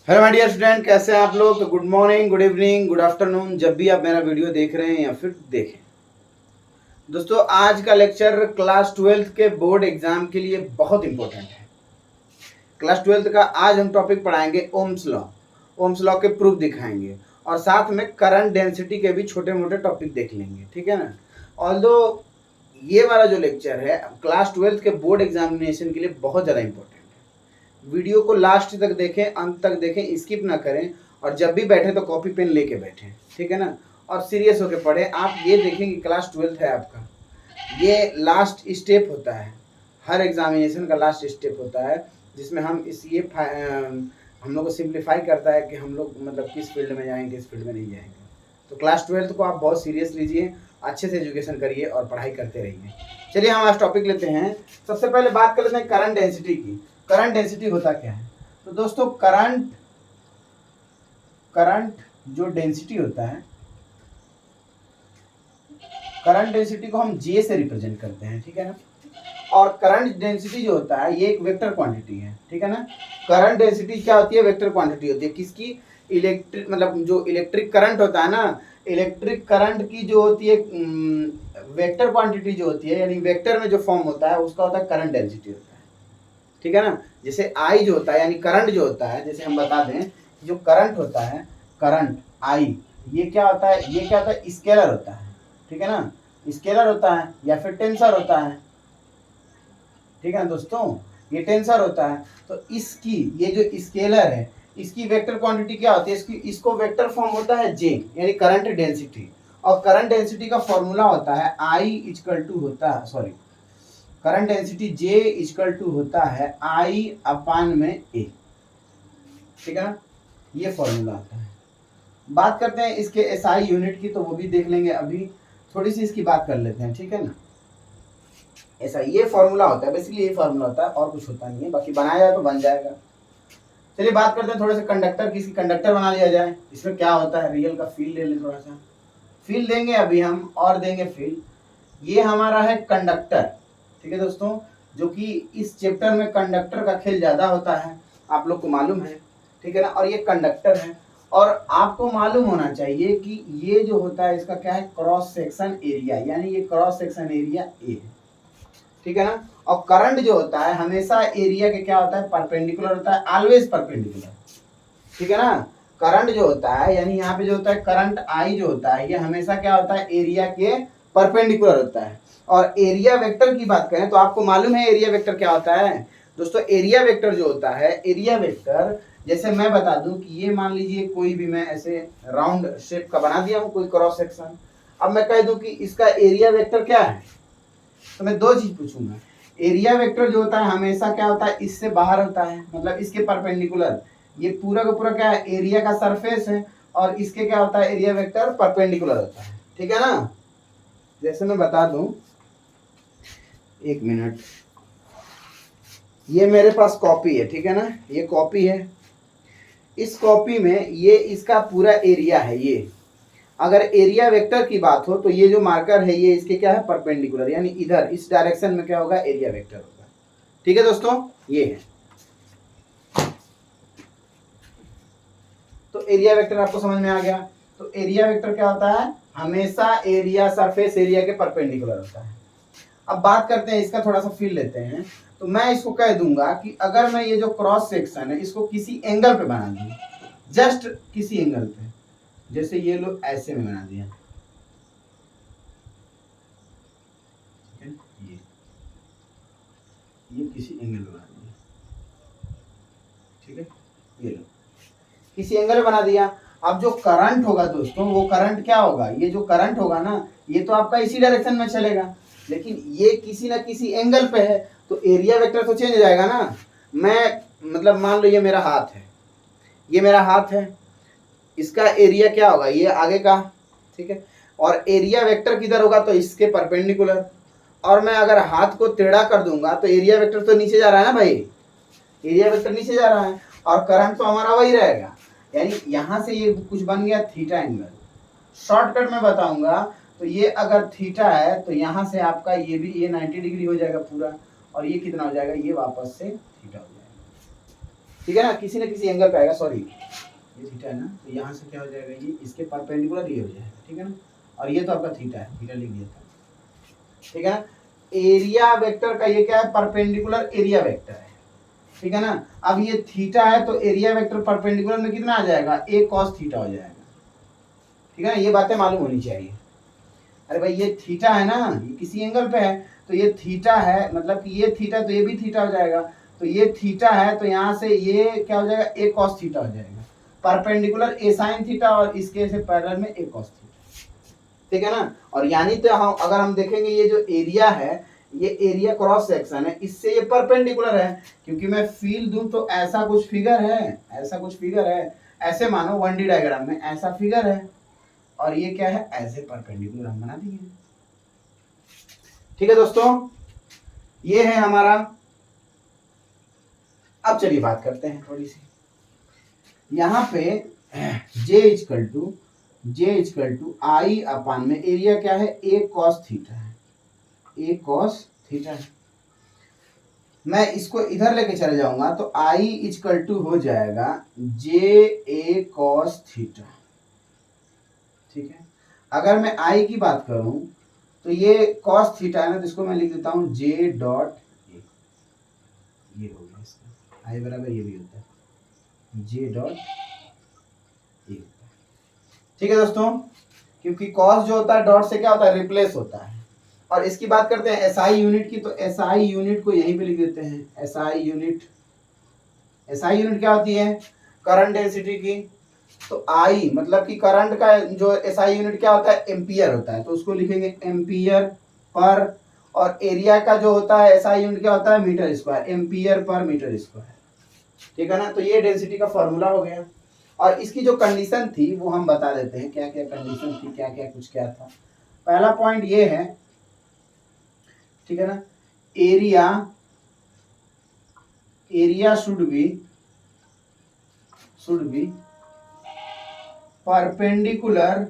Hello my dear student, कैसे हैं आप लोग। तो good morning, good evening, good afternoon, जब भी आप मेरा वीडियो देख रहे हैं या फिर देखें। दोस्तों, आज का लेक्चर क्लास 12th के बोर्ड एग्जाम के लिए बहुत इंपॉर्टेंट है। क्लास 12th का आज हम टॉपिक पढ़ाएंगे ओम्स लॉ। ओम्स लॉ के प्रूफ दिखाएंगे और साथ में करंट डेंसिटी के भी छोटे मोटे टॉपिक देख लेंगे, ठीक है ना। ऑल्दो ये वाला जो लेक्चर है क्लास 12th के बोर्ड एग्जामिनेशन के लिए बहुत ज़्यादा इंपॉर्टेंट है। वीडियो को लास्ट तक देखें, अंत तक देखें, स्किप ना करें और जब भी बैठे तो कॉपी पेन लेके बैठें, ठीक है ना। और सीरियस होकर पढ़ें। आप ये देखें कि क्लास 12th है आपका, ये लास्ट स्टेप होता है, हर एग्जामिनेशन का लास्ट स्टेप होता है, जिसमें हम हम लोग को सिंप्लीफाई करता है कि हम लोग मतलब किस फील्ड में जाएंगे, किस फील्ड में नहीं जाएंगे। तो क्लास 12th को आप बहुत सीरियस लीजिए, अच्छे से एजुकेशन करिए और पढ़ाई करते रहिए। चलिए हम आज टॉपिक लेते हैं। सबसे पहले बात कर लेते हैं करंट डेंसिटी की। करंट डेंसिटी होता क्या है? तो दोस्तों, करंट जो डेंसिटी होता है, करंट डेंसिटी को हम जे से रिप्रेजेंट करते हैं, ठीक है ना। और करंट डेंसिटी जो होता है ये एक वेक्टर क्वांटिटी है, ठीक है ना। करंट डेंसिटी क्या होती है? वेक्टर क्वांटिटी होती है। किसकी? इलेक्ट्रिक, मतलब जो इलेक्ट्रिक करंट होता है ना, इलेक्ट्रिक करंट की जो होती है वेक्टर क्वांटिटी जो होती है, यानी वेक्टर में जो फॉर्म होता है उसका होता है करंट डेंसिटी होता है, ठीक है ना। जैसे आई जो होता है यानी करंट जो होता है, जैसे हम बता दें जो करंट होता है, करंट आई, ये क्या होता है? ये क्या होता है? स्केलर होता है, ठीक है ना। स्केलर होता है या फिर टेंसर होता है, ठीक है ना दोस्तों, ये टेंसर होता है। तो इसकी ये जो स्केलर है इसकी वेक्टर क्वांटिटी क्या होती है? इसको वेक्टर फॉर्म होता है जे, यानी करंट डेंसिटी। और करंट डेंसिटी का फॉर्मूला होता है आई इक्वल टू होता है, sorry, current density J equal to होता है आई अपान में ए, ठीक है ना। ये फॉर्मूला होता है। बात करते हैं इसके एसआई यूनिट की, तो वो भी देख लेंगे। अभी थोड़ी सी इसकी बात कर लेते हैं, ठीक है ना। ऐसा ये फॉर्मूला होता है, बेसिकली ये फॉर्मूला होता है और कुछ होता नहीं है, बाकी बनाया जाए तो बन जाएगा। चलिए बात करते हैं थोड़े से कंडक्टर की। कंडक्टर बना लिया जाए। इसमें क्या होता है? रियल का फील ले लें, थोड़ा सा फील देंगे अभी हम और देंगे फील। ये हमारा है कंडक्टर, ठीक है दोस्तों, जो कि इस चैप्टर में कंडक्टर का खेल ज्यादा होता है, आप लोग को मालूम है, ठीक है ना। और ये कंडक्टर है और आपको मालूम होना चाहिए कि ये जो होता है इसका क्या है? क्रॉस सेक्शन एरिया, यानी ये क्रॉस सेक्शन एरिया ए है, ठीक है ना। और करंट जो होता है हमेशा एरिया के क्या होता है? परपेंडिकुलर होता है, ऑलवेज परपेंडिकुलर, ठीक है ना। करंट जो होता है यानी यहाँ पे जो होता है करंट आई जो होता है ये हमेशा क्या होता है? एरिया के परपेंडिकुलर होता है। और एरिया वेक्टर की बात करें तो आपको मालूम है एरिया वेक्टर क्या होता है दोस्तों। एरिया वेक्टर जो होता है, एरिया वेक्टर, जैसे मैं बता दूं कि ये मान लीजिए कोई भी मैं ऐसे राउंड शेप का बना दिया हूं, कोई क्रॉस सेक्शन। अब मैं कह दूं कि इसका एरिया वेक्टर क्या है, तो मैं दो चीज पूछूंगा। एरिया वेक्टर जो होता है हमेशा क्या होता है? इससे बाहर होता है, मतलब इसके परपेंडिकुलर। ये पूरा का पूरा क्या है? एरिया का सरफेस है और इसके क्या होता है? एरिया वेक्टर परपेंडिकुलर होता है, ठीक है ना। जैसे मैं बता दूं, एक मिनट, ये मेरे पास कॉपी है, ठीक है ना, ये कॉपी है। इस कॉपी में ये इसका पूरा एरिया है। ये अगर एरिया वेक्टर की बात हो तो ये जो मार्कर है ये इसके क्या है? परपेंडिकुलर, यानी इधर इस डायरेक्शन में क्या होगा? एरिया वेक्टर होगा, ठीक है दोस्तों। ये है तो एरिया वेक्टर आपको समझ में आ गया। तो एरिया वेक्टर क्या होता है? हमेशा एरिया सरफेस एरिया के परपेंडिकुलर होता है। अब बात करते हैं इसका, थोड़ा सा फील लेते हैं। तो मैं इसको कह दूंगा कि अगर मैं ये जो क्रॉस सेक्शन है इसको किसी एंगल पे बना दूं, जस्ट किसी एंगल पे, जैसे ये लोग ऐसे में बना दिया, ये किसी एंगल पे बना दिया, ठीक है, ये लो किसी एंगल बना दिया। अब जो करंट होगा दोस्तों, वो करंट क्या होगा? ये जो करंट होगा ना, ये तो आपका इसी डायरेक्शन में चलेगा, लेकिन ये किसी ना किसी एंगल पे है, तो एरिया वेक्टर तो चेंज हो जाएगा ना। मैं मतलब मान लो ये मेरा हाथ है, ये मेरा हाथ है, इसका एरिया क्या होगा? ये आगे का, ठीक है। और एरिया वेक्टर किधर होगा? तो इसके परपेंडिकुलर। और मैं अगर हाथ को टेढ़ा कर दूंगा तो एरिया वेक्टर तो नीचे जा रहा है ना भाई, एरिया वेक्टर नीचे जा रहा है और करंट तो हमारा वही रहेगा, यानी यहां से ये कुछ बन गया थीटा एंगल। शॉर्टकट में बताऊंगा तो ये अगर थीटा है तो यहां से आपका ये भी ये 90 डिग्री हो जाएगा पूरा, और ये कितना हो जाएगा? ये वापस से थीटा हो जाएगा, ठीक है ना, किसी न किसी एंगल पे आएगा। सॉरी ये थीटा है ना, तो यहाँ से क्या हो जाएगा, ये इसके परपेंडिकुलर ये हो जाएगा, ठीक है ना, और ये तो आपका थीटा है, थीटा लिख दिया था, ठीक है ना। एरिया वेक्टर का ये क्या है, परपेंडिकुलर एरिया वेक्टर है, ठीक है ना। अब ये थीटा है तो एरिया वेक्टर परपेंडिकुलर में कितना आ जाएगा, a cos थीटा हो जाएगा, ठीक है ना, ये बातें मालूम होनी चाहिए। अरे भाई ये थीटा है ना, ये किसी एंगल पे है, तो ये थीटा है, मतलब कि ये थीटा तो ये भी थीटा हो जाएगा, तो ये थीटा है तो यहाँ से ये क्या हो जाएगा, a cos थीटा हो जाएगा, परपेंडिकुलर a sin थीटा, और इसके से पैरेलल में a cos थीटा, ठीक है ना। और यानी तो हम अगर हम देखेंगे ये जो एरिया है, ये एरिया क्रॉस सेक्शन है, इससे ये परपेंडिकुलर है, क्योंकि मैं फील दूं तो ऐसा कुछ फिगर है, ऐसा कुछ फिगर है, ऐसे मानो 1D डायग्राम में ऐसा फिगर है, और ये क्या है, ऐसे परपेंडिकुलर हम बना दिए, ठीक है दोस्तों, ये है हमारा। अब चलिए बात करते हैं थोड़ी सी, यहाँ पे J इजकल टू आई अपान में एरिया क्या है, a cos थीटा है, a cos थीटा है। मैं इसको इधर लेके चले जाऊंगा तो I इजकल टू हो जाएगा JA cos थीटा, ठीक है। अगर मैं I की बात करूं तो ये cos थीटा है ना, तो इसको मैं लिख देता हूं J डॉट A, ये हो गया इसका, I बराबर ये भी होता है J डॉट A, ठीक है दोस्तों, क्योंकि cos जो होता है डॉट से क्या होता है, रिप्लेस होता है। और इसकी बात करते हैं SI यूनिट की, तो SI यूनिट को यहीं पे लिख देते हैं, SI यूनिट क्या होती है, करंट डेंसिटी की, तो I मतलब कि करंट का जो SI यूनिट क्या होता है, एम्पियर होता है, तो उसको लिखेंगे एम्पियर पर, और एरिया का जो होता है SI यूनिट क्या होता है, metre square, ampere per metre square, ठीक है ना। तो ये डेंसिटी का फॉर्मूला हो गया। और इसकी जो कंडीशन थी वो हम बता देते हैं, क्या क्या कंडीशन थी, क्या क्या कुछ क्या था। पहला पॉइंट ये है, ठीक है ना, area should be perpendicular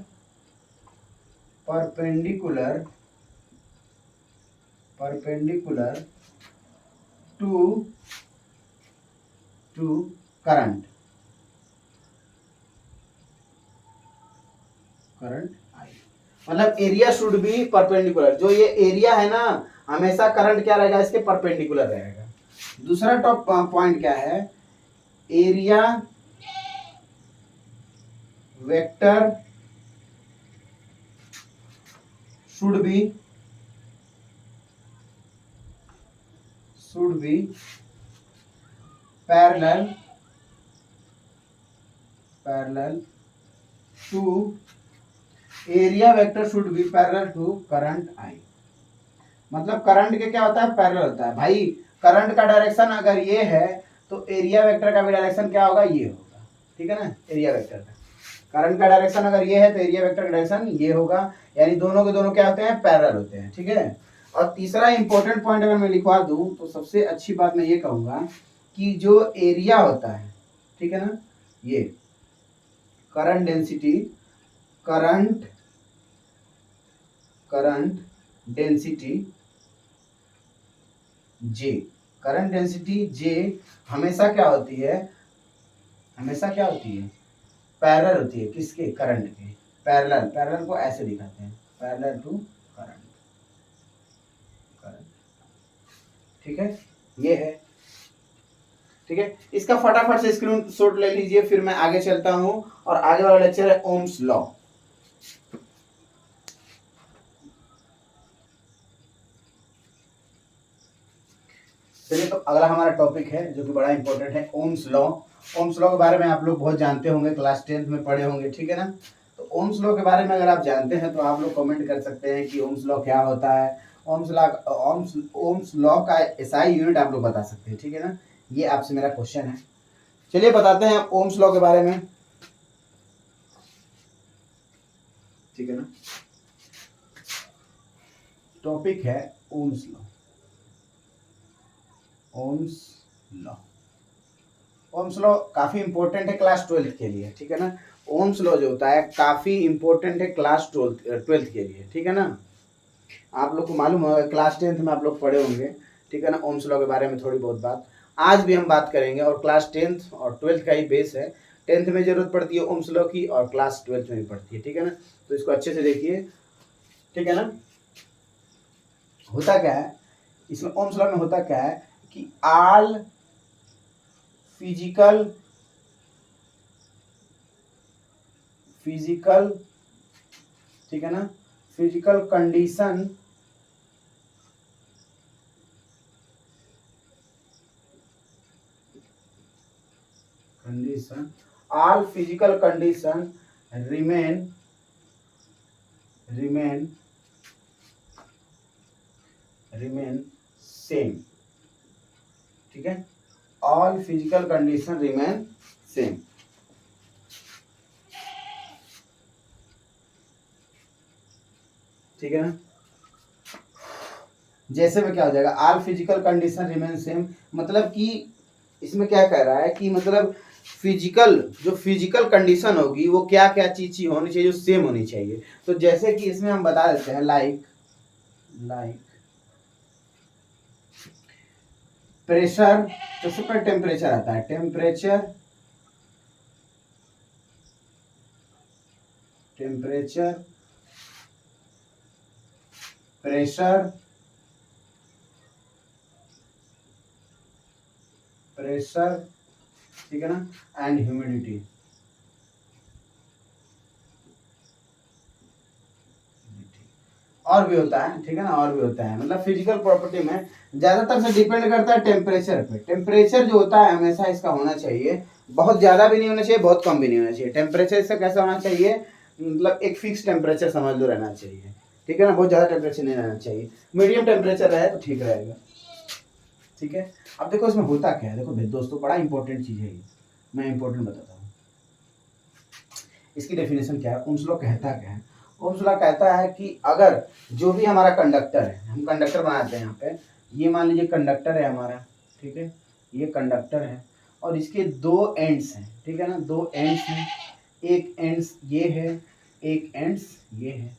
to current I, मतलब एरिया शुड बी परपेंडिकुलर, जो ये एरिया है ना हमेशा करंट क्या रहेगा, इसके परपेंडिकुलर रहेगा। दूसरा टॉप पॉइंट क्या है, area vector should be parallel to area vector should be parallel to current I, मतलब करंट के क्या होता है, पैरेलल होता है। भाई करंट का डायरेक्शन अगर ये है तो एरिया वेक्टर का भी डायरेक्शन क्या होगा, ये होगा, ठीक है ना। एरिया वेक्टर का करंट का डायरेक्शन अगर ये है तो एरिया वेक्टर का डायरेक्शन ये होगा, यानी दोनों के दोनों क्या होते हैं, पैरेलल होते हैं, ठीक है। और तीसरा इंपॉर्टेंट पॉइंट अगर मैं लिखवा दूं तो सबसे अच्छी बात मैं ये कहूंगा कि जो एरिया होता है, ठीक है ना, ये करंट डेंसिटी जे हमेशा क्या होती है, पैरेलल होती है, किसके, करंट के, पैरेलल को ऐसे दिखाते हैं, पैरेलल टू करंट, ठीक है, ये है, ठीक है। इसका फटाफट से स्क्रीनशॉट ले लीजिए, फिर मैं आगे चलता हूं, और आगे वाला लेक्चर है ओम्स लॉ। चलिए तो अगला हमारा टॉपिक है जो कि बड़ा इंपॉर्टेंट है, ओम्स लॉ। ओम्स लॉ के बारे में आप लोग बहुत जानते होंगे, क्लास 10th में पढ़े होंगे, ठीक है ना। तो ओम्स लॉ के बारे में अगर आप जानते हैं तो आप लोग कमेंट कर सकते हैं कि ओम्स लॉ क्या होता है। ओम्स लॉ का एसआई यूनिट आप लोग बता सकते हैं, ठीक है ना, ये आपसे मेरा क्वेश्चन है। चलिए बताते हैं ओम्स लॉ के बारे में, ठीक है ना। टॉपिक है ओम्स लॉ। ओम्स लॉ काफी इंपॉर्टेंट है क्लास 12th के लिए, ठीक है ना। ओम्स लॉ जो होता है काफी इंपॉर्टेंट है क्लास 12th के लिए, ठीक है ना। आप लोग को मालूम होगा क्लास 10th में आप लोग पढ़े होंगे, ठीक है ना, ओम्स लॉ के बारे में थोड़ी बहुत बात। आज भी हम बात करेंगे, और क्लास 10th और 12th का ही बेस है। 10th में जरूरत पड़ती है ओम्स लॉ की, और क्लास 12th में भी पड़ती है, ठीक है ना। तो इसको अच्छे से देखिए, ठीक है ना। होता क्या है इसमें, ओम्स लॉ में होता क्या है कि ऑल फिजिकल ठीक है ना, physical condition all physical condition remain same, ठीक है। all physical condition remain same, ठीक है ना। जैसे में क्या हो जाएगा, all physical condition remain same, मतलब कि इसमें क्या कह रहा है कि मतलब फिजिकल, जो फिजिकल कंडीशन होगी वो क्या क्या चीज होनी चाहिए, जो सेम होनी चाहिए। तो जैसे कि इसमें हम बता देते हैं, लाइक प्रेशर, सबसे पहले टेम्परेचर आता है, टेम्परेचर प्रेशर ठीक है ना, एंड ह्यूमिडिटी। और भी होता है, ठीक है ना, और भी होता है। मतलब फिजिकल प्रॉपर्टी में ज्यादातर से डिपेंड करता है टेम्परेचर पे। टेम्परेचर जो होता है हमेशा इसका होना चाहिए, बहुत ज्यादा भी नहीं होना चाहिए, बहुत कम भी नहीं होना चाहिए। टेम्परेचर इसका कैसा होना चाहिए, मतलब एक फिक्स टेम्परेचर समझ लो रहना चाहिए, ठीक है ना। बहुत ज्यादा टेम्परेचर नहीं रहना चाहिए, मीडियम टेम्परेचर रहे तो ठीक रहेगा, ठीक है। अब देखो इसमें होता क्या है, देखो दोस्तों बड़ा इंपॉर्टेंट चीज है ये, मैं इंपॉर्टेंट बताता हूँ। इसकी डेफिनेशन क्या है, ओम्स लॉ कहता क्या है। ओम्स लॉ कहता है कि अगर जो भी हमारा कंडक्टर है, हम कंडक्टर बनाते हैं यहाँ पे, ये मान लीजिए कंडक्टर है हमारा, ठीक है, ये कंडक्टर है और इसके दो एंड्स हैं, ठीक है ना, दो एंड्स हैं, एक एंड्स ये है, एक एंड्स ये है,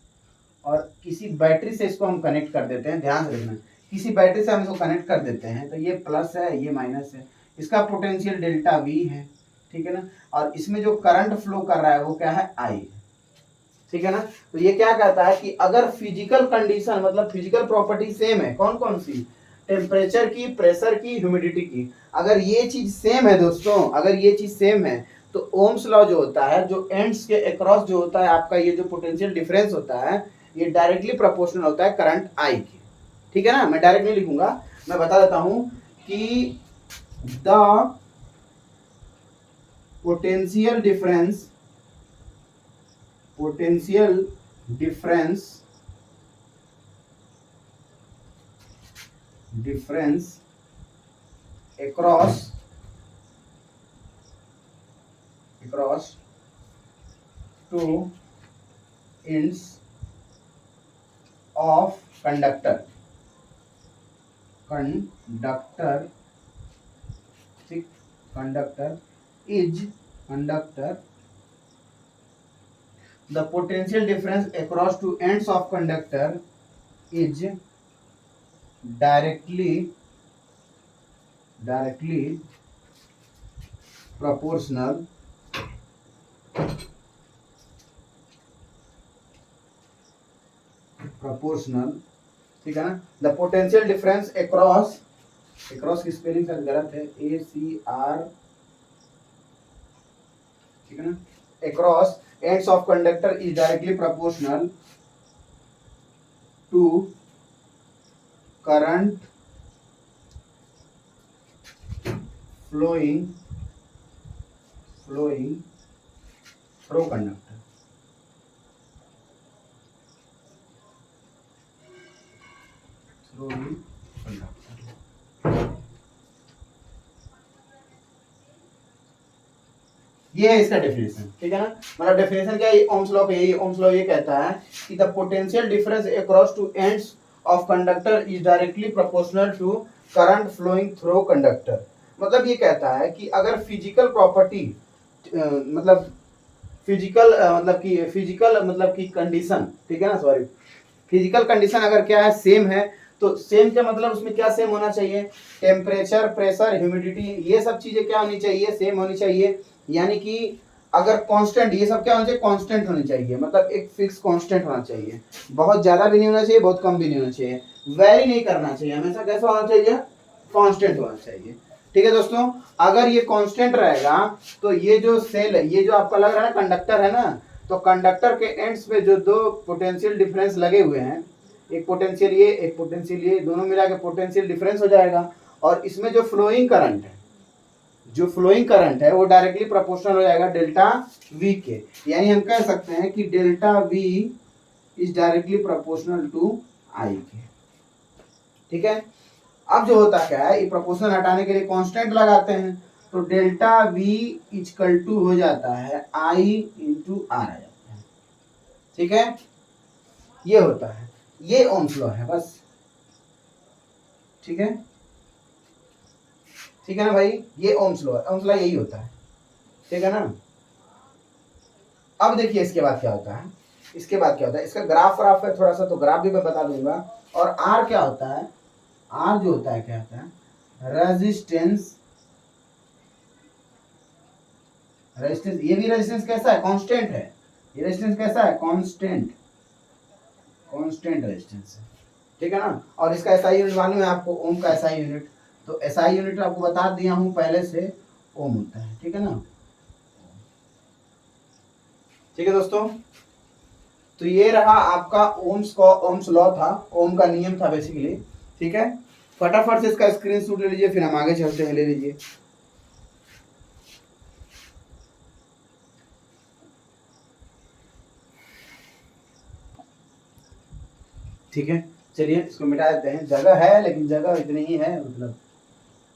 और किसी बैटरी से इसको हम कनेक्ट कर देते हैं। ध्यान से देखना, किसी बैटरी से हम इसको कनेक्ट कर देते हैं, तो ये प्लस है, ये माइनस है, इसका पोटेंशियल डेल्टा वी है, ठीक है ना। और इसमें जो करंट फ्लो कर रहा है वो क्या है, आई, ठीक है ना। तो ये क्या कहता है कि अगर फिजिकल कंडीशन, मतलब फिजिकल प्रॉपर्टी सेम है, कौन कौन सी, टेम्परेचर की, प्रेशर की, ह्यूमिडिटी की, अगर ये चीज सेम है दोस्तों, अगर ये चीज सेम है, तो ओम्स लॉ जो होता है, जो एंड्स के अक्रॉस जो होता है आपका ये जो पोटेंशियल डिफरेंस होता है, ये डायरेक्टली प्रोपोर्शनल होता है करंट आई के, ठीक है ना। मैं डायरेक्ट नहीं लिखूंगा, मैं बता देता हूं कि the potential difference across two ends of conductor is the potential difference across two ends of conductor is directly proportional ठीक है ना। द पोटेंशियल डिफरेंस अक्रॉस की स्पेलिंग शायद गलत है, ACR, ठीक है ना, across ends of conductor is directly proportional to current flowing through conductor, ये है इसका डेफिनेशन, ठीक है ना। मतलब डेफिनेशन क्या है, ओम्स लॉ का, ओम्स लॉ ये कहता है कि the potential difference across two ends of conductor is directly proportional to current flowing through conductor. मतलब ये कहता है कि अगर फिजिकल प्रॉपर्टी, मतलब फिजिकल मतलब की कंडीशन, ठीक है ना, सॉरी, फिजिकल कंडीशन अगर क्या है, सेम है, तो सेम क्या मतलब उसमें क्या सेम होना चाहिए, टेम्परेचर, प्रेशर, ह्यूमिडिटी, ये सब चीजें क्या होनी चाहिए, सेम होनी चाहिए। यानी कि अगर कांस्टेंट, ये सब क्या होना चाहिए, कांस्टेंट होनी चाहिए, मतलब एक फिक्स कांस्टेंट होना चाहिए, बहुत ज्यादा भी नहीं होना चाहिए, बहुत कम भी नहीं होना चाहिए, वेरी नहीं करना चाहिए, हमेशा कैसा होना चाहिए, कांस्टेंट होना चाहिए। ठीक है दोस्तों, अगर ये कांस्टेंट रहेगा तो ये जो सेल है, ये जो आपका लग रहा है कंडक्टर है ना, तो कंडक्टर के एंड्स पे जो दो पोटेंशियल डिफरेंस लगे हुए हैं, एक पोटेंशियल ये, एक पोटेंशियल ये, दोनों मिला के पोटेंशियल डिफरेंस हो जाएगा। और इसमें जो फ्लोइंग करंट है, जो फ्लोइंग करंट है वो डायरेक्टली प्रोपोर्शनल हो जाएगा डेल्टा वी के। यानी हम कह सकते हैं कि delta V is directly proportional to I के। ठीक है, अब जो होता क्या है, ये प्रोपोर्शनल हटाने के लिए कांस्टेंट लगाते हैं, तो डेल्टा वी इक्वल टू हो जाता है आई इंटू आर आ जाता है। ठीक है, ये होता है, ये ओम्स लॉ है बस। ठीक है, ठीक है ना भाई, ये ओम्स लॉ है, ओम्स लॉ यही होता है। ठीक है ना, अब देखिए इसके बाद क्या होता है, इसके बाद क्या होता है, इसका ग्राफ व्राफ है थोड़ा सा, तो ग्राफ भी मैं बता दूंगा। और आर क्या होता है, आर जो होता है क्या होता है, रेजिस्टेंस, रेजिस्टेंस, ये भी रेजिस्टेंस कैसा है, कांस्टेंट है, ये रेजिस्टेंस कैसा है, कांस्टेंट, कांस्टेंट रेजिस्टेंस है। ठीक है ना, और इसका एसआई यूनिट मालूम है आपको, ओम का एसआई यूनिट, तो एसआई यूनिट आपको बता दिया हूं पहले से, ओम होता है। ठीक है ना, ठीक है दोस्तों, तो ये रहा आपका ओम्स का, ओम्स लॉ था, ओम का नियम था बेसिकली। ठीक है, फटाफट से इसका स्क्रीनशॉट ले लीजिए, फिर हम आगे चलते हैं, ले लीजिए। ठीक है, चलिए इसको मिटा देते हैं, जगह है लेकिन जगह इतनी ही है, मतलब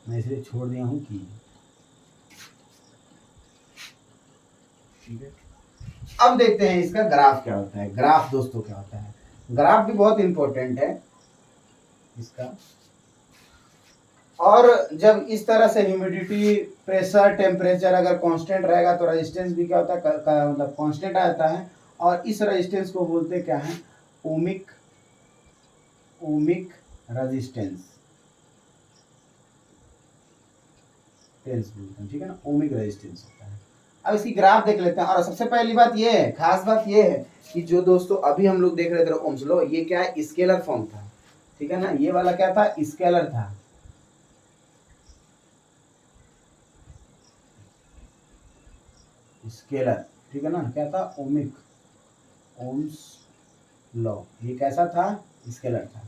मैं इसलिए छोड़ दिया हूँ कि। ठीक है, अब देखते हैं इसका ग्राफ क्या होता है। ग्राफ दोस्तों क्या होता है, ग्राफ भी बहुत इंपॉर्टेंट है इसका। और जब इस तरह से ह्यूमिडिटी, प्रेशर, टेम्परेचर अगर कांस्टेंट रहेगा तो रेजिस्टेंस भी क्या होता है, मतलब कांस्टेंट आता है। और इस रेजिस्टेंस को बोलते क्या है, ओमिक, ओमिक रेजिस्टेंस, बोलते हैं। ठीक है ना, ओमिक रेजिस्टेंस होता है। अब इसकी ग्राफ देख लेते हैं। और सबसे पहली बात ये है, खास बात ये है कि जो दोस्तों अभी हम लोग देख रहे थे ओम्स लॉ, ये क्या है, स्केलर फॉर्म था। ठीक है ना, ये वाला क्या था, स्केलर था। स्केलर, ठीक है ना, क्या था, ओमिक, ओम्स लॉ, ये कैसा था, स्केलर था।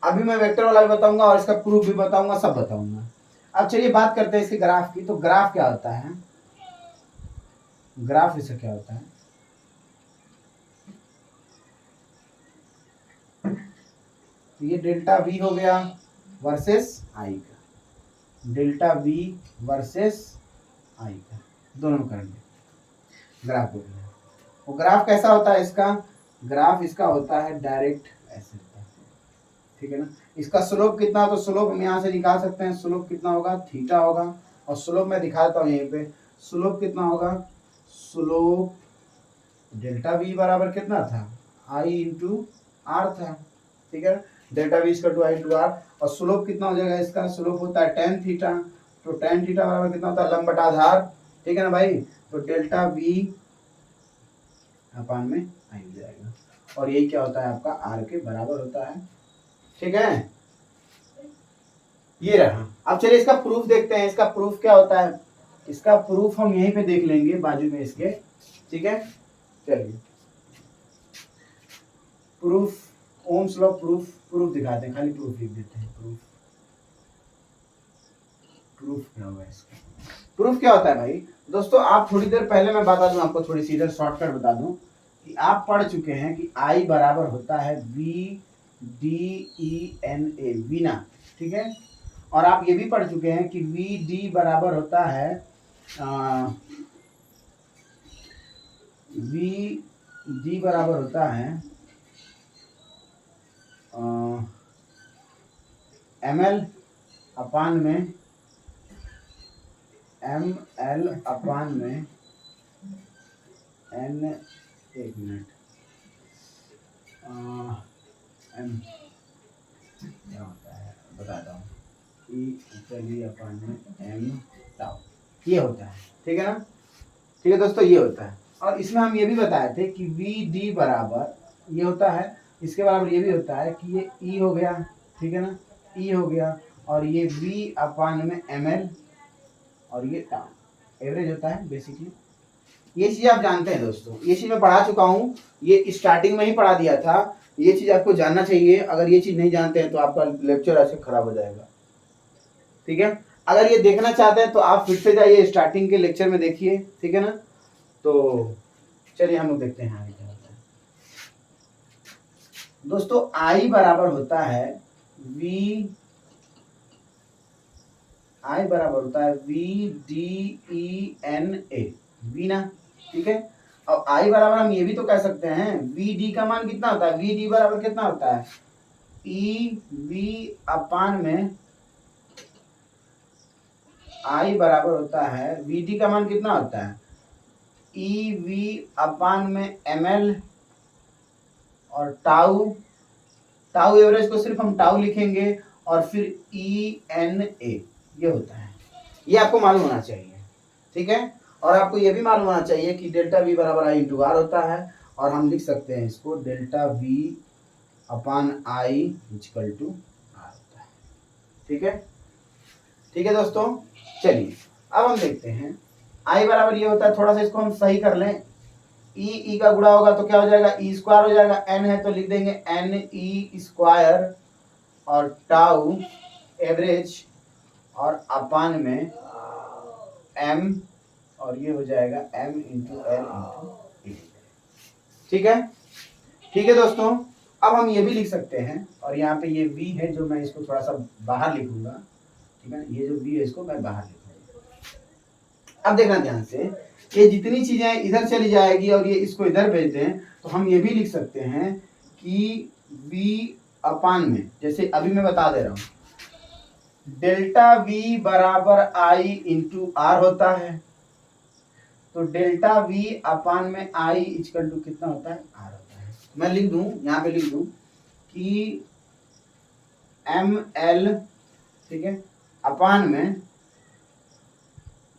अभी मैं वेक्टर वाला भी बताऊंगा और इसका प्रूफ भी बताऊंगा, सब बताऊंगा। अब चलिए बात करते हैं इसके ग्राफ की। तो ग्राफ क्या होता है, ग्राफ इसका क्या होता है, तो ये डेल्टा वी हो गया वर्सेस आई का, डेल्टा वी वर्सेस आई का, दोनों करंट ग्राफ हो गया। वो ग्राफ कैसा होता है इसका, ग्राफ इसका होता है डायरेक्ट ऐसे होता है। ठीक है ना, इसका स्लोप कितना, तो स्लोप हम यहाँ से निकाल सकते हैं, स्लोप कितना होगा, थीटा होगा। और स्लोप मैं दिखाता हूँ यहीं पे, स्लोप कितना होगा, स्लोप डेल्टा वी बराबर कितना था, आई इंटू आर था। ठीक है, डेल्टा वी इसका टू आई इंटू आर। और स्लोप कितना हो जाएगा इसका, स्लोप होता है टेन थीटा, तो टेन थीटा बराबर कितना होता है, लंब बटा आधार। ठीक है ना भाई, तो डेल्टा वी अपान में आई हो जाएगा, और यही क्या होता है आपका आर के बराबर होता है। ठीक है, ये रहा। अब चलिए इसका प्रूफ देखते हैं, इसका प्रूफ क्या होता है, इसका प्रूफ हम यहीं पे देख लेंगे बाजू में इसके। ठीक है, चलिए proof, Ohm's law proof, proof दिखाते हैं, खाली प्रूफ लिख देते हैं, प्रूफ, प्रूफ क्या होगा इसका, प्रूफ क्या होता है भाई दोस्तों। आप थोड़ी देर पहले मैं बता दूं आपको, थोड़ी सी इधर शॉर्टकट बता दूं कि आप पढ़ चुके हैं कि आई बराबर होता है V D E N A, वीना। ठीक है, और आप ये भी पढ़ चुके हैं कि वी डी बराबर होता है वी डी बराबर होता है एम एल अपान में, एम एल अपान में एन, एक मिनट, एम क्या होता है बताता हूँ, चलिए अपन में एम टाउ ये होता है, ठीक है ना। ठीक है दोस्तों, ये होता है। और इसमें हम ये भी बताए थे कि वी डी बराबर ये होता है, इसके बराबर ये भी होता है कि ये ई हो गया, ठीक है ना, ई हो गया, और ये वी अपान में एम एल, और ये टाउ एवरेज होता है बेसिकली। ये चीज आप जानते हैं दोस्तों, ये चीज मैं पढ़ा चुका हूँ, ये स्टार्टिंग में ही पढ़ा दिया था। ये चीज आपको जानना चाहिए, अगर ये चीज नहीं जानते हैं तो आपका लेक्चर ऐसे खराब हो जाएगा, ठीक है। अगर ये देखना चाहते हैं तो आप फिर से जाइए स्टार्टिंग के लेक्चर में देखिए, ठीक है ना। तो चलिए हम लोग देखते हैं आगे क्या होता है दोस्तों। आई बराबर होता है वी, आई बराबर होता है V D E N A, V ना, ठीक है। अब आई बराबर हम ये भी तो कह सकते हैं, वी डी का मान कितना होता है, वी डी बराबर कितना होता है, ई वी अपान में आई बराबर होता है, वी डी का मान कितना होता है, ई वी अपान में एम एल, और टाउ, टाउ एवरेज को सिर्फ हम टाउ लिखेंगे, और फिर ई एन ए ये होता है। ये आपको मालूम होना चाहिए, ठीक है। और आपको ये भी मालूम होना चाहिए कि डेल्टा वी बराबर आई इंटू आर होता है, और हम लिख सकते हैं इसको delta V upon I equal to R होता है, ठीक है। ठीक है दोस्तों, चलिए अब हम देखते हैं आई बराबर ये होता है, थोड़ा सा इसको हम सही कर लें, ई का गुणा होगा तो क्या हो जाएगा, ई स्क्वायर हो जाएगा, एन है तो लिख देंगे एन ई स्क्वायर, और टाउ एवरेज, और अपान में एम, और ये हो जाएगा एम इंटू एल इंटू ए, ठीक है। ठीक है दोस्तों, अब हम ये भी लिख सकते हैं, और यहाँ पे ये v है जो मैं इसको थोड़ा सा बाहर लिखूंगा, ठीक है। ये जो v है इसको मैं बाहर लिखूंगा। अब देखना ध्यान से, ये जितनी चीजें इधर चली जाएगी और ये इसको इधर भेज दें, तो हम ये भी लिख सकते हैं कि v अपान में, जैसे अभी मैं बता दे रहा हूं, डेल्टा v बराबर आई इंटू आर होता है, तो डेल्टा v अपान में आई इक्वल टू कितना होता है, आर होता है। मैं लिख दूं, यहाँ पे लिख दूं कि एम एल, ठीक है, अपान में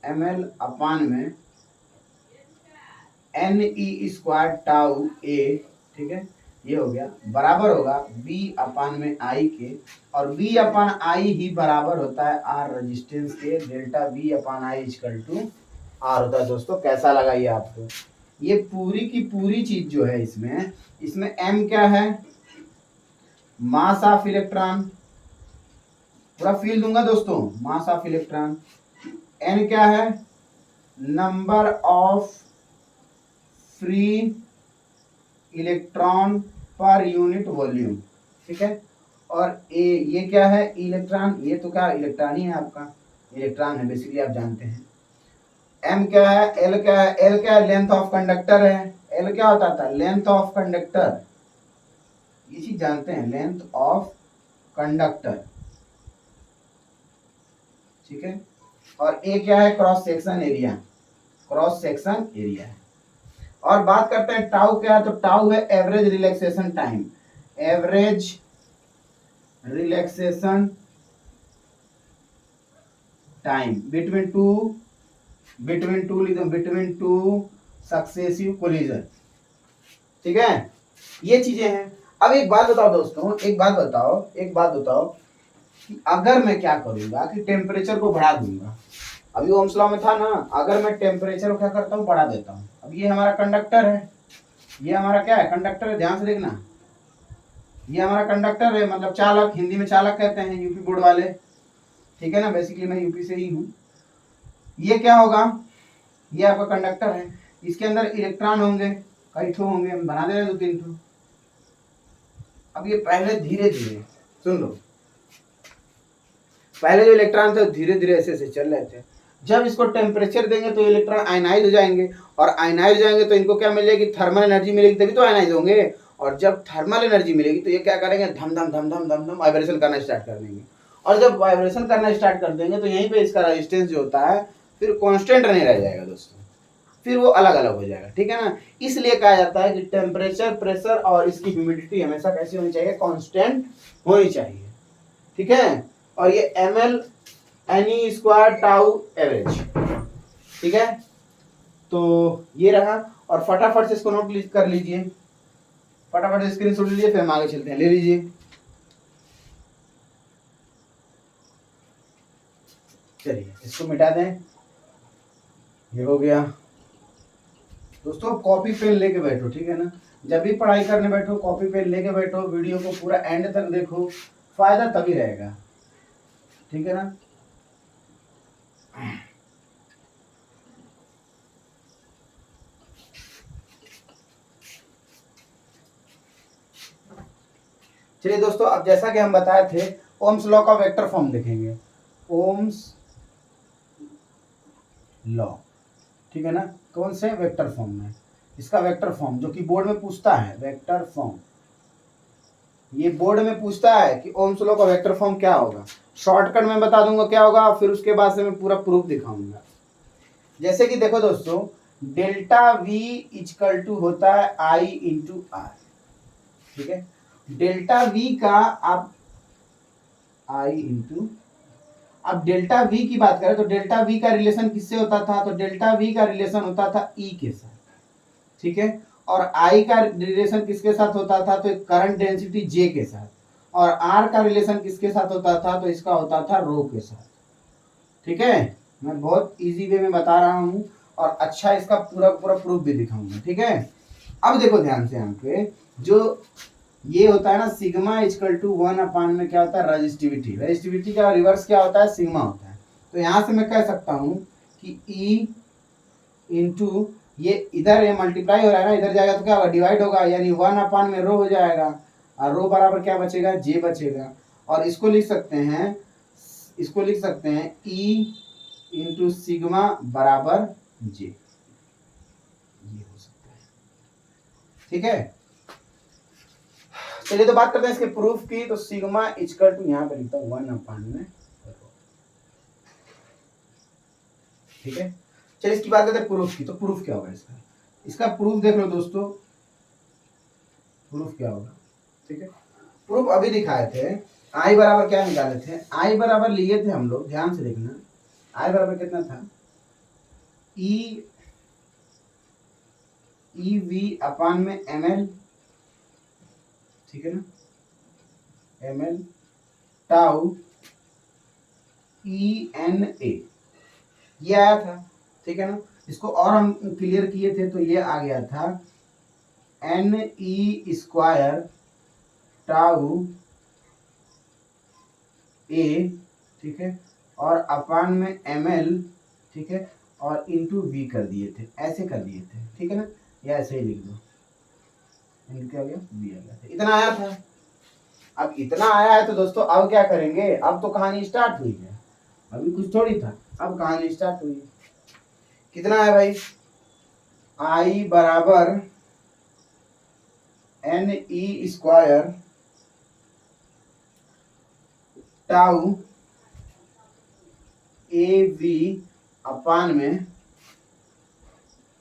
एम एल अपान में एन ई स्क्वायर टाउ ए, ठीक है, ये हो गया, बराबर होगा v अपान में आई के, और v अपान आई ही बराबर होता है आर रेजिस्टेंस के, delta v upon I equal to R होता है। दोस्तों कैसा लगा ये आपको, ये पूरी की पूरी चीज जो है इसमें m क्या है, मास ऑफ इलेक्ट्रॉन, पूरा फील दूंगा दोस्तों, मास ऑफ इलेक्ट्रॉन, n क्या है, number of free electron per unit volume, ठीक है, और ए ये क्या है, इलेक्ट्रॉन, ये तो क्या इलेक्ट्रॉन ही है, आपका इलेक्ट्रॉन है बेसिकली, आप जानते हैं। एम क्या है, एल क्या है, एल क्या है, लेंथ ऑफ कंडक्टर है, एल क्या होता था, लेंथ ऑफ कंडक्टर, ये चीज जानते हैं, लेंथ ऑफ कंडक्टर, ठीक है। और ए क्या है, cross section area, cross section area है। और बात करते हैं टाउ क्या है, तो टाउ है average relaxation time, average relaxation time between two लिख दो, बिटवीन टू सक्सेसिव कोलिजन, ठीक है। ये चीजें हैं। अब एक बात बताओ दोस्तों, एक बात बताओ कि अगर मैं क्या करूंगा कि टेम्परेचर को बढ़ा दूंगा, अभी ओम्स लॉ में था ना, अगर मैं टेम्परेचर को क्या करता हूँ, बढ़ा देता हूँ। अब ये हमारा कंडक्टर है, ये हमारा क्या है, कंडक्टर है, ध्यान से देखना, ये हमारा कंडक्टर है, मतलब चालक, हिंदी में चालक कहते हैं यूपी बोर्ड वाले, ठीक है ना, बेसिकली मैं यूपी से ही हूँ। ये क्या होगा, ये आपका कंडक्टर है, इसके अंदर इलेक्ट्रॉन होंगे, कई ठो होंगे, हम बना दे रहे हैं 2-3 ठो। अब ये पहले धीरे धीरे सुन लो, पहले जो इलेक्ट्रॉन थे धीरे धीरे ऐसे ऐसे चल रहे थे, जब इसको टेम्परेचर देंगे तो इलेक्ट्रॉन आयनाइज हो जाएंगे, और आयनाइज हो जाएंगे तो इनको क्या मिलेगी, थर्मल एनर्जी मिलेगी, तभी तो आयनाइज होंगे। और जब थर्मल एनर्जी मिलेगी तो ये क्या करेंगे, धम धम धम धम धम धम वाइब्रेशन करना स्टार्ट कर देंगे, और जब वाइब्रेशन करना स्टार्ट कर देंगे तो यहीं पे इसका रेजिस्टेंस जो होता है फिर कांस्टेंट नहीं रह जाएगा दोस्तों, फिर वो अलग अलग हो जाएगा, ठीक है ना। इसलिए कहा जाता है कि टेम्परेचर, प्रेशर और इसकी ह्यूमिडिटी हमेशा कैसी होनी चाहिए, कांस्टेंट होनी चाहिए, ठीक है, और ये M L N E square tau average, ठीक है। तो ये रहा, और फटाफट से इसको नोट कर लीजिए, फटाफट स्क्रीनशॉट लीजिए, फिर हम आगे चलते हैं, ले लीजिए। चलिए इसको मिटा दें, ये हो गया। दोस्तों कॉपी पेन लेके बैठो, ठीक है ना, जब भी पढ़ाई करने बैठो कॉपी पेन लेके बैठो, वीडियो को पूरा एंड तक देखो, फायदा तभी रहेगा, ठीक है ना। चलिए दोस्तों, अब जैसा कि हम बताए थे, ओम्स लॉ का वेक्टर फॉर्म देखेंगे, ओम्स लॉ, ठीक है ना, कौन से वेक्टर फॉर्म में, इसका वेक्टर फॉर्म जो कि बोर्ड में पूछता है, वेक्टर फॉर्म, ये बोर्ड में पूछता है कि ओम्स लॉ का वेक्टर फॉर्म क्या होगा। शॉर्टकट में बता दूंगा क्या होगा, फिर उसके बाद से मैं पूरा प्रूफ दिखाऊंगा। जैसे कि देखो दोस्तों, डेल्टा वी इजकल टू होता है आई इंटू आर, ठीक है। डेल्टा वी का आप आई इंटू, अब डेल्टा वी की बात करें तो डेल्टा वी का रिलेशन किससे होता था, तो डेल्टा वी का रिलेशन होता था ई के साथ, ठीक है। और आई का रिलेशन किसके साथ होता था, तो करंट डेंसिटी जे के साथ। और आर का रिलेशन किसके साथ होता था, तो इसका होता था रो के साथ, ठीक है। मैं बहुत इजी वे में बता रहा हूँ, और अच्छा इसका पूरा पूरा प्रूफ भी दिखाऊंगा, ठीक है। अब देखो ध्यान से, यहाँ पे जो ये होता है ना सिग्मा इजकल टू 1 में क्या होता है, रजिस्टिविटी, रजिस्टिविटी का रिवर्स क्या होता है, सिग्मा होता है। तो यहाँ से मैं कह सकता हूँ कि ई इंटू ये इधर ये मल्टीप्लाई हो रहा है ना, इधर जाएगा तो क्या होगा, डिवाइड होगा, यानी 1 में रो हो जाएगा, और रो बराबर क्या बचेगा, जे बचेगा। और इसको लिख सकते हैं, इसको लिख सकते हैं ई इंटू सिग्मा बराबर जे, ये हो सकता है, ठीक है। चलिए तो बात करते हैं इसके प्रूफ की। तो सिग्मा इजकल टू, यहाँ पे लिखता हूँ 1 ठीक है। चलिए इसकी बात करते हैं प्रूफ की। तो प्रूफ क्या होगा इसका, इसका प्रूफ देख लो दोस्तों, प्रूफ क्या होगा, ठीक है। प्रूफ अभी दिखाए थे, आई बराबर क्या निकाले थे, आई बराबर लिए थे हम लोग, ध्यान से देखना, आई बराबर कितना था, ई वी अपान में एम एल, ठीक है ना, M L tau E N A, ये आया था, ठीक है ना। इसको और हम क्लियर किए थे तो ये आ गया था एन ई स्क्वायर टाउ ए, ठीक है, और अपान में एम एल, ठीक है, और इंटू वी कर दिए थे, ऐसे कर दिए थे, ठीक है ना, या ऐसे ही लिख दो, क्या आ गया, वी आ गया था, इतना आया था। अब इतना आया है तो दोस्तों अब क्या करेंगे, अब तो कहानी स्टार्ट हुई है, अभी कुछ थोड़ी था, अब कहानी स्टार्ट हुई है। कितना है भाई, आई बराबर N E square tau A V upon में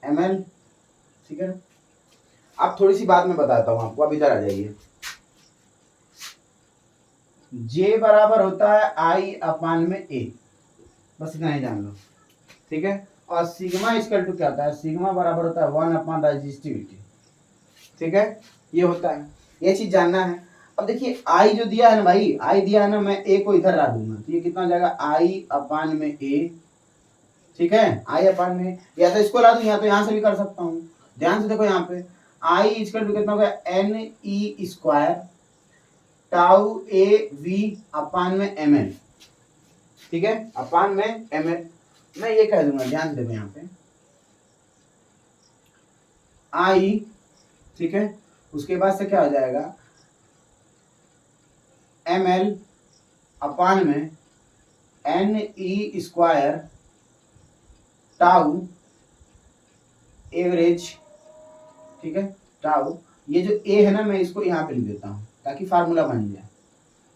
एम एल, ठीक है। अब थोड़ी सी बात मैं बताता हूं आपको, अब इधर आ जाइए। जे बराबर होता है आई अपान में ए, बस इतना ही जान लो, ठीक है। और सिग्मा इक्वल टू क्या होता है, सिग्मा बराबर होता है 1 रजिस्टिविटी, ठीक है, ये होता है, ये चीज जानना है। अब देखिए आई जो दिया है ना भाई, आई दिया है ना, मैं ए को इधर ला दूंगा तो ये कितना हो जाएगा, आई अपान में ए, ठीक है, आई अपान में, या तो इसको ला दूं, या तो यहां से भी कर सकता हूं। ध्यान से देखो यहाँ पे आई इक्वल टू कितना हो गया, N E square tau A V upon में एम एल, ठीक है, अपान में एम एल, मैं ये कह दूंगा, ध्यान से देखो यहाँ पे आई, ठीक है, उसके बाद से क्या हो जाएगा, एम एल अपान में N E square tau average, ठीक है, टाउ, ये जो ए है ना मैं इसको यहाँ पे लिख देता हूँ ताकि फार्मूला बन जाए।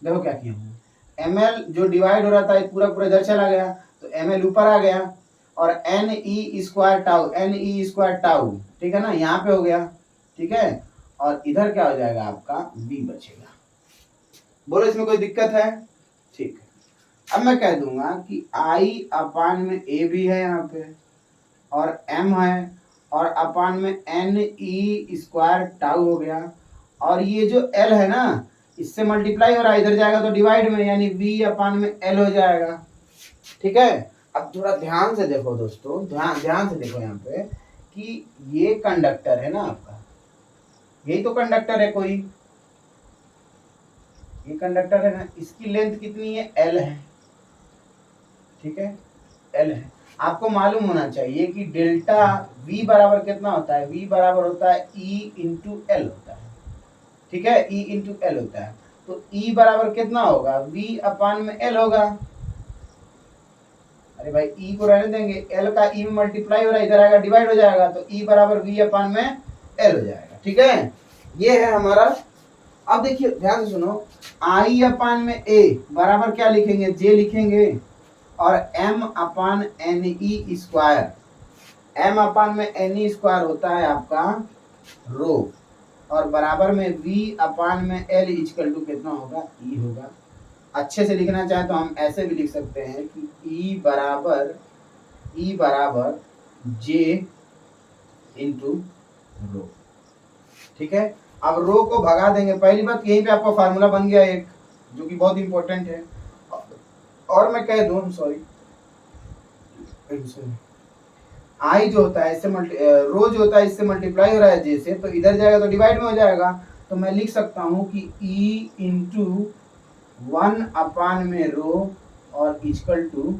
देखो क्या किया हूँ, एम एल जो डिवाइड हो रहा था पूरा पूरा इधर चला गया, तो एम एल ऊपर आ गया, और N E square tau, N E square tau, ठीक है ना, यहाँ पे हो गया, ठीक है, और इधर क्या हो जाएगा आपका v बचेगा। बोलो इसमें कोई दिक्कत है, ठीक है। अब मैं कह दूंगा कि आई अपान में ए भी है यहाँ पे, और एम है, और अपान में एन ई स्क्वायर टाउ हो गया, और ये जो एल है ना इससे मल्टीप्लाई हो रहा है, इधर जाएगा तो डिवाइड में, यानी वी अपान में एल हो जाएगा। ठीक है। अब थोड़ा ध्यान से देखो दोस्तों, ध्यान से देखो यहाँ पे कि ये कंडक्टर है ना आपका, यही तो कंडक्टर है कोई, ये कंडक्टर है ना, इसकी लेंथ कितनी है, एल है। ठीक है, एल है। आपको मालूम होना चाहिए कि डेल्टा वी बराबर कितना होता है, वी बराबर होता है ई इंटू एल होता है। ठीक है, ई इंटू एल होता है। तो ई बराबर कितना होगा, वी अपान में एल होगा। अरे भाई ई को रहने देंगे, एल का ई में मल्टीप्लाई हो रहा है, इधर आएगा डिवाइड हो जाएगा, तो ई बराबर वी अपान में एल हो जाएगा। ठीक है, ये है हमारा। अब देखिए ध्यान से सुनो, आई अपान में ए बराबर क्या लिखेंगे, जे लिखेंगे, और एम अपान एन ई स्क्वायर, एम अपान में एन ई स्क्वायर होता है आपका रो, और बराबर में वी अपान में एल इक्वल टू कितना होगा, ई होगा। अच्छे से लिखना चाहे तो हम ऐसे भी लिख सकते हैं कि ई बराबर जे इंटू रो। ठीक है, अब रो को भगा देंगे, पहली बात यहीं पे आपका फार्मूला बन गया एक, जो कि बहुत इंपॉर्टेंट है। और मैं कह दूं, सॉरी, आई जो होता है इससे रो जो होता है इससे मल्टीप्लाई हो रहा है जे से, तो इधर जाएगा तो डिवाइड में हो जाएगा, तो मैं लिख सकता हूं कि ई इंटू 1 अपान में रो और इक्वल टू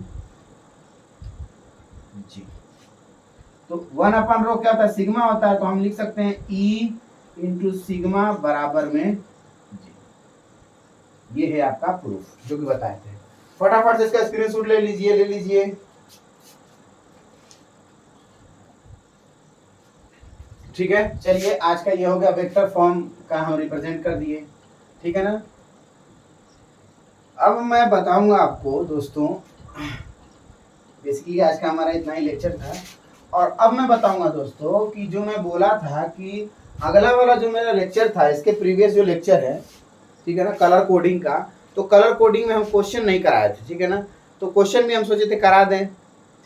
जी। तो 1 अपान रो क्या होता है, सिग्मा होता है, तो हम लिख सकते हैं ई इंटू सिग्मा बराबर में जी। ये है आपका प्रूफ जो कि बताए थे। फटाफट से इसका स्क्रीनशॉट ले लीजिए। ठीक है, चलिए आज का ये हो गया, वेक्टर फॉर्म का हम रिप्रेजेंट कर दिए। ठीक है ना। अब मैं बताऊंगा आपको दोस्तों, बेसिकली आज का हमारा इतना ही लेक्चर था, और अब मैं बताऊंगा दोस्तों कि जो मैं बोला था कि अगला वाला जो मेरा लेक्चर था, इसके प्रीवियस जो लेक्चर है, ठीक है ना, कलर कोडिंग का, तो कलर कोडिंग में हम क्वेश्चन नहीं कराए थे। ठीक है ना, तो क्वेश्चन भी हम सोचे थे करा दें।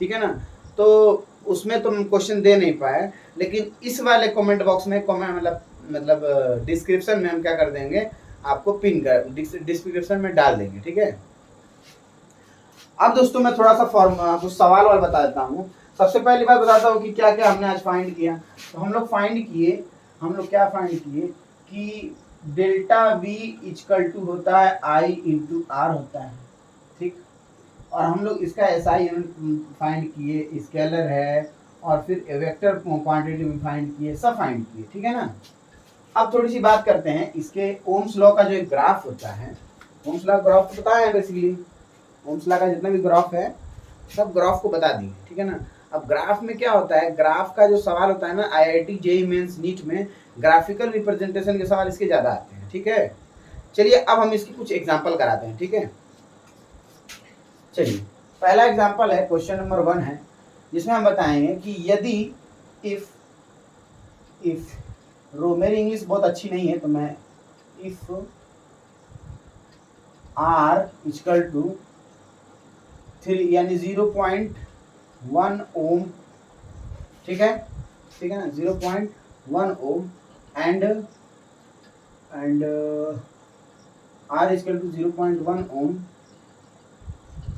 ठीक है ना, तो उसमें तो हम क्वेश्चन दे नहीं पाए, लेकिन इस वाले कमेंट बॉक्स में मतलब डिस्क्रिप्शन में हम क्या कर देंगे, आपको पिन कर डिस्क्रिप्शन में डाल देंगे। ठीक है। अब दोस्तों मैं थोड़ा सा कुछ सवाल और बता देता हूँ। सबसे पहली बात बताता हूँ कि क्या क्या हमने आज फाइंड किया। तो हम लोग क्या फाइंड किए कि डेल्टा वी इक्वल टू होता है आई इंटू आर होता है। ठीक, और हम लोग इसका एसआई फाइंड किए, स्केलर है, और फिर वेक्टर क्वांटिटी में फाइंड किए, सब फाइंड किए। ठीक है ना। अब थोड़ी सी बात करते हैं इसके ओम्स लॉ का जो एक ग्राफ होता है, ओम्स लॉ ग्राफ तो पता है बेसिकली, ओम्स लॉ का जितना भी ग्राफ है सब ग्राफ को बता दिए। ठीक है ना। अब ग्राफ में क्या होता है, ग्राफ का जो सवाल होता है ना, आईआईटी जेईई मेंस नीट में ग्राफिकल रिप्रेजेंटेशन के सवाल इसके ज्यादा आते हैं। ठीक है, चलिए अब हम इसकी कुछ एग्जांपल कराते हैं। ठीक है, चलिए पहला एग्जांपल है, क्वेश्चन नंबर 1 है, जिसमें हम बताएंगे कि यदि इफ रो, मेरी इंग्लिश बहुत अच्छी नहीं है तो मैं इफ आर इक्वल टू 3 यानी 0.1 ओम, ठीक है ना, 0.1 ohm and R equal to 0.1 ohm,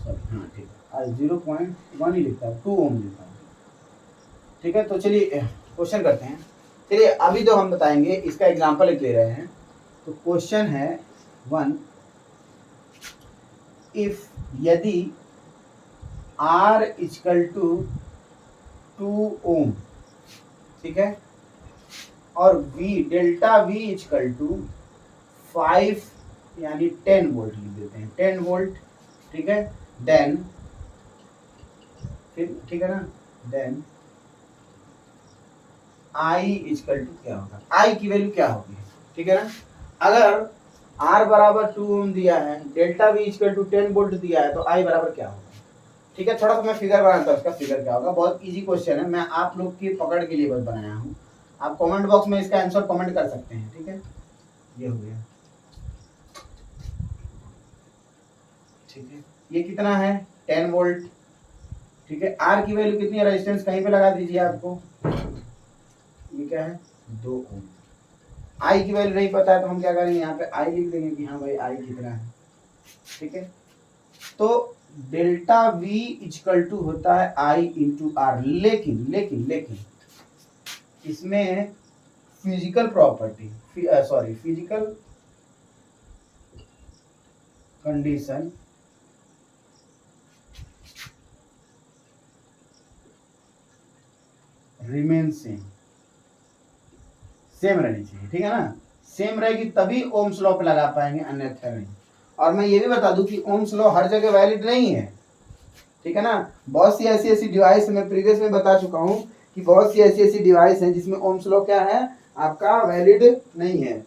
हाँ ठीक है, 0.1 ही लिखता है, 2 ओम लिखता है। ठीक है, तो चलिए क्वेश्चन करते हैं। चलिए अभी तो हम बताएंगे, इसका एग्जांपल एक ले रहे हैं। तो क्वेश्चन है 1, इफ यदि R इक्वल टू 2 ओम, ठीक है, और V delta V equal to 5 यानी 10 वोल्ट लिख देते हैं, 10 वोल्ट। ठीक है, देन फिर ठीक है ना, देन I इक्वल टू क्या होगा, I की वैल्यू क्या होगी। ठीक है ना, अगर R बराबर 2 ओम दिया है, delta V equal to 10 volt दिया है, तो I बराबर क्या होगा। ठीक है, थोड़ा सा मैं फिगर बनाता हूँ, इसका फिगर क्या होगा, बहुत इजी क्वेश्चन है, मैं आप लोग की पकड़ के लिए बस बनाया हूँ। आप कमेंट बॉक्स में इसका आंसर कमेंट कर सकते हैं। ठीक है, ये हो गया। ठीक है, ये कितना है 10 वोल्ट। ठीक है, आर की वैल्यू कितनी है, रेजिस्टेंस कहीं पे लगा दीजिए आपको, ये क्या है 2 ओम। आई की वैल्यू नहीं पता है तो हम क्या करेंगे, यहाँ पे आई लिख देंगे कि हाँ भाई आई कितना है। ठीक है, तो डेल्टा वी इक्वल टू होता है आई इंटू आर। लेकिन लेकिन लेकिन इसमें physical property, sorry physical condition remain same, same रहनी चाहिए। ठीक है ना, सेम रहेगी तभी ओम्स लॉ पे लगा पाएंगे, अन्यथा नहीं। और मैं ये भी बता दूं कि ओम्स लॉ हर जगह वैलिड नहीं है। ठीक है ना, बहुत सी ऐसी ऐसी डिवाइस मैं प्रीवियस में बता चुका हूं कि बहुत सी ऐसी ऐसी डिवाइस हैं जिसमें ओम्स लॉ क्या है आपका वैलिड नहीं है।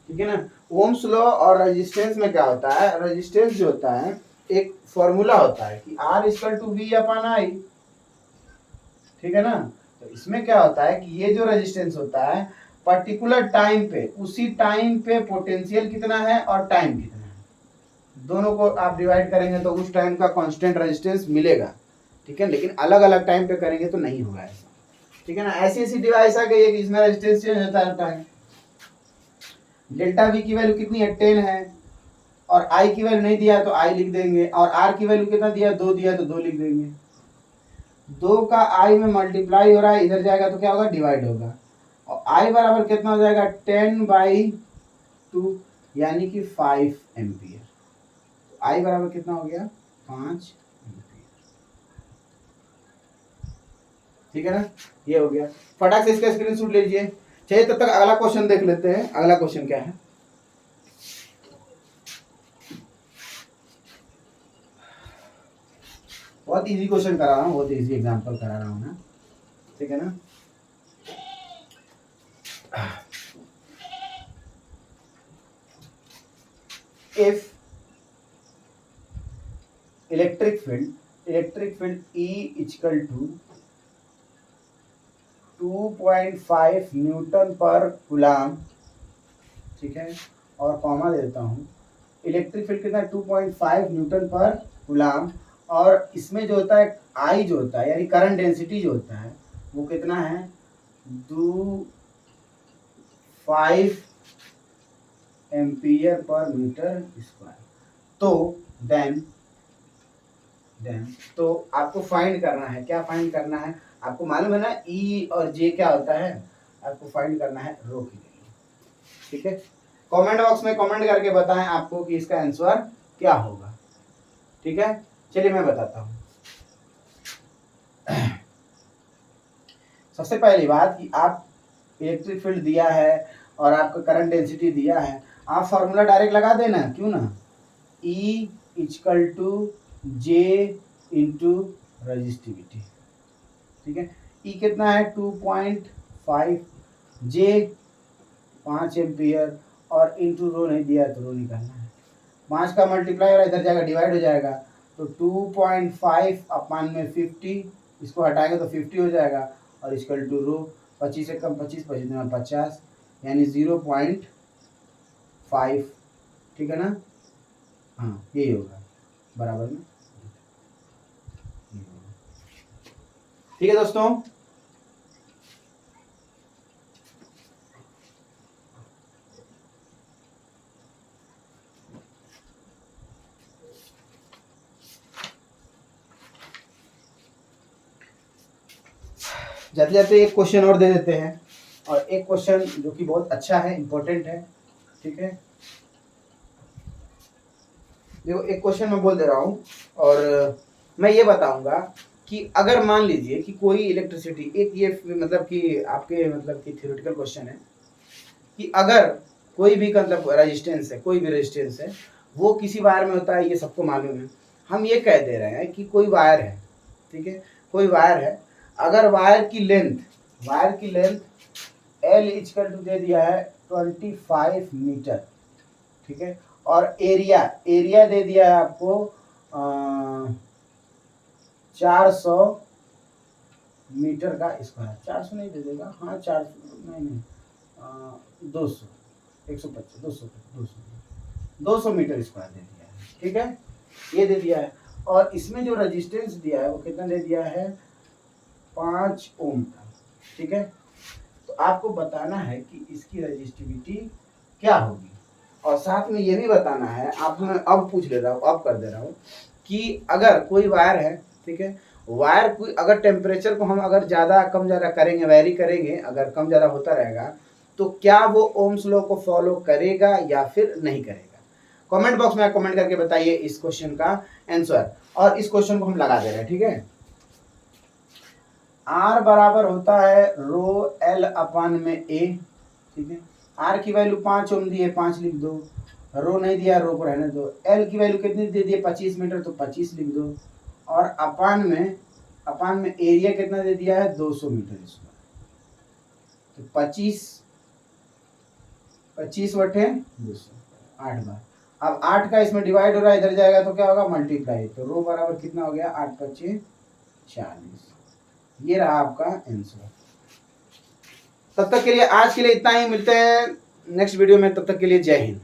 ठीक है ना, ओम्स लॉ और रेजिस्टेंस में क्या होता है, रेजिस्टेंस जो होता है एक फॉर्मूला होता है कि R equal to V upon I। ठीक है ना, तो इसमें क्या होता है कि ये जो रेजिस्टेंस होता है पर्टिकुलर टाइम पे, उसी टाइम पे पोटेंशियल कितना है और टाइम कितना है, दोनों को आप डिवाइड करेंगे तो उस टाइम का कांस्टेंट रेजिस्टेंस मिलेगा। ठीक है, लेकिन अलग अलग टाइम पे करेंगे तो नहीं होगा ऐसा। ठीक है ना, ऐसी ऐसी डिवाइस आ गई है कि इसमें रेजिस्टेंस चेंज होता रहता है। डेल्टा वी की वैल्यू कितनी है 10 है, और आई की वैल्यू नहीं दिया तो आई लिख देंगे, और आर की वैल्यू कितना दिया 2 दिया तो 2 लिख देंगे। 2 का आई में मल्टीप्लाई हो रहा है, इधर जाएगा तो क्या होगा डिवाइड होगा, और आई बराबर कितना हो जाएगा 10/2 यानी कि 5 एम्पियर। आई बराबर कितना हो गया 5 एम्पियर। ठीक है ना, ये हो गया। फटाक से इसका स्क्रीनशॉट ले लीजिए। चलिए तब तक अगला क्वेश्चन देख लेते हैं। अगला क्वेश्चन क्या है, बहुत इजी क्वेश्चन करा रहा हूँ, बहुत इजी एग्जांपल करा रहा हूँ ना। ठीक है ना, if electric field E equal to 2.5 Newton पर कूलम। ठीक है, और कॉमा देता हूँ, इलेक्ट्रिक फील्ड कितना है 2.5 न्यूटन पर कूलम, और इसमें जो होता है आई जो होता है यानी करंट डेंसिटी जो होता है वो कितना है 5 एम्पियर पर मीटर स्क्वायर। तो देन तो आपको फाइंड करना है, क्या फाइंड करना है, आपको मालूम है ना ई और जे क्या होता है, आपको फाइंड करना है रो की वैल्यू। ठीक है, कमेंट बॉक्स में कमेंट करके बताएं आपको कि इसका आंसर क्या होगा। ठीक है, चलिए मैं बताता हूं। सबसे पहली बात कि आप इलेक्ट्रिक फील्ड दिया है और आपका करंट डेंसिटी दिया है, आप फॉर्मूला डायरेक्ट लगा देना, क्यों ना, E equal to J into resistivity. ठीक है, E कितना है 2.5, जे 5 एम्पियर, और इंटू रो नहीं दिया तो रो निकालना है। 5 का मल्टीप्लाई हो रहा है, इधर जाएगा डिवाइड हो जाएगा, तो 2.5 अपान में 50, इसको हटाएंगे तो 50 हो जाएगा, और इक्वल टू रो 25 से कम 25, 25 में 50 यानी 0.5। ठीक है ना, हाँ यही होगा बराबर में। ठीक है दोस्तों, जाते जाते एक क्वेश्चन और दे देते हैं, और एक क्वेश्चन जो कि बहुत अच्छा है, इंपॉर्टेंट है। ठीक है, देखो एक क्वेश्चन मैं बोल दे रहा हूँ, और मैं ये बताऊंगा कि अगर मान लीजिए कि कोई इलेक्ट्रिसिटी, एक ये मतलब कि आपके मतलब कि थ्योरेटिकल क्वेश्चन है कि अगर कोई भी मतलब रेजिस्टेंस है, कोई भी रेजिस्टेंस है, वो किसी वायर में होता है, ये सबको मालूम है। हम ये कह दे रहे हैं कि कोई वायर है, ठीक है, कोई वायर है, अगर वायर की लेंथ L इक्वल टू दे दिया है 25 मीटर। ठीक है, और एरिया दे दिया है आपको 400 मीटर का स्क्वायर। 400 नहीं दे देगा, हाँ 400 नहीं 200, 125, 200 मीटर स्क्वायर दे दिया है। ठीक है, ये दे दिया है। और इसमें जो रेजिस्टेंस दिया है वो कितना दे दिया है, 5 ओम का। ठीक है, तो आपको बताना है कि इसकी रेजिस्टिविटी क्या होगी, और साथ में ये भी बताना है, आप मैं अब पूछ ले रहा हूँ, अब कर दे रहा हूँ कि अगर कोई वायर है, ठीक है, वायर कोई अगर टेम्परेचर को हम अगर ज़्यादा कम ज़्यादा करेंगे, वैरी करेंगे, अगर कम ज़्यादा होता रहेगा तो क्या वो ओम्स लॉ को फॉलो करेगा या फिर नहीं करेगा। कमेंट बॉक्स में कमेंट करके बताइए इस क्वेश्चन का आंसर। और इस क्वेश्चन को हम लगा दे रहे हैं, ठीक है। आर बराबर होता है रो एल अपान में ए, ठीक है। आर की वैल्यू 5 ओम दी है, 5 लिख दो, रो नहीं दिया, रो को रहने दो। एल की वैल्यू कितनी दे दी है, 25 मीटर, तो 25 लिख दो। और अपान में एरिया कितना दे दिया है, 200 मीटर स्क्वायर, तो 25 बटे 200, 8 बार। अब 8 का इसमें डिवाइड हो रहा है, इधर जाएगा तो क्या होगा, मल्टीप्लाई, तो रो बराबर कितना हो गया, 8 25 40। ये रहा आपका आंसर। तब तक के लिए आज के लिए इतना ही, मिलते हैं नेक्स्ट वीडियो में, तब तक के लिए जय हिंद।